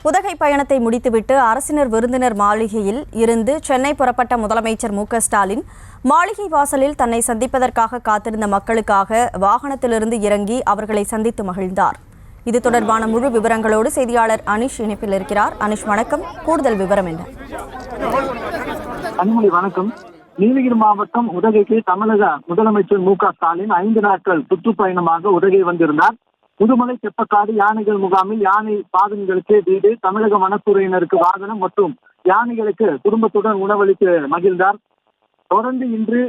உதகை பயணத்தை முடித்துவிட்டு அரசினர் விருந்தினர் மாளிகையில் இருந்து சென்னை புறப்பட்ட முதலமைச்சர் மு.க.ஸ்டாலின் மாளிகை வாசலில் தன்னை சந்திப்பதற்காக காத்திருந்த மக்களுக்காக வாகனத்திலிருந்து இறங்கி அவர்களை சந்தித்து மகிழ்ந்தார். இது தொடர்பான முழு விவரங்களோடு செய்தியாளர் அனிஷ் இணைப்பில் இருக்கிறார். அனிஷ், வணக்கம். கூடுதல் விவரம் என்ன? வணக்கம். நீலகிரி மாவட்டம் உதகைக்கு தமிழக முதலமைச்சர் மு.க.ஸ்டாலின் 5 நாட்கள் சுற்றுப்பயணமாக உதகை வந்திருந்தார். முதுமலை தெப்பக்காடு யானைகள் முகாமில் யானை பாகன்களுக்கு வீடு, தமிழக வனத்துறையினருக்கு வாகனம் மற்றும் யானைகளுக்கு குடும்பத்துடன் உணவளித்து மகிழ்ந்தார். தொடர்ந்து இன்று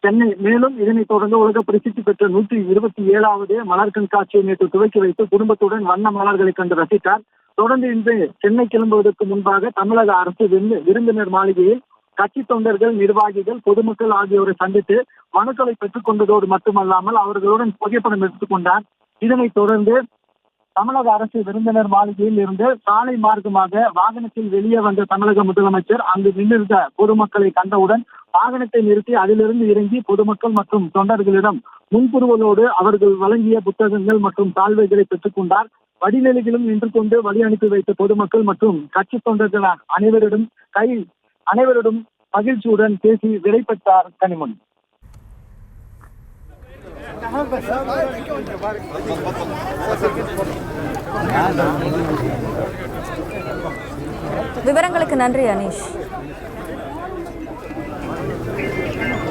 சென்னை மேலும் இதனைத் தொடர்ந்து உலக பிரசித்தி பெற்ற 127வது மலர் கண்காட்சியை நேற்று துவக்கி வைத்து குடும்பத்துடன் வண்ண மலர்களை கண்டு ரசித்தார். தொடர்ந்து இன்று சென்னை கிளம்புவதற்கு முன்பாக தமிழக அரசு விருந்தினர் மாளிகையில் கட்சி தொண்டர்கள், நிர்வாகிகள், பொதுமக்கள் ஆகியோரை சந்தித்து மனுக்களை பெற்றுக் கொண்டதோடு மட்டுமல்லாமல் அவர்களுடன் புகைப்படம் எடுத்துக் கொண்டார். இதனைத் தொடர்ந்து தமிழக அரசு விருந்தினர் மாளிகையில் இருந்து சாலை மார்க்கமாக வாகனத்தில் வெளியே வந்த தமிழக முதலமைச்சர் அங்கு நின்றிருந்த பொதுமக்களை கண்டவுடன் வாகனத்தை நிறுத்தி அதிலிருந்து இறங்கி பொதுமக்கள் மற்றும் தொண்டர்களிடம் முன்புறுவலோடு அவர்கள் வழங்கிய புத்தகங்கள் மற்றும் சால்வைகளை பெற்றுக் கொண்டார். வடிநிலையிலும் நின்று கொண்டு வழி அனுப்பி வைத்த பொதுமக்கள் மற்றும் கட்சி தொண்டர்கள் அனைவரிடம் மகிழ்ச்சியுடன் பேசி விடை பெற்றார் கனிமொழி. விவரங்களுக்கு நன்றி அனீஷ்.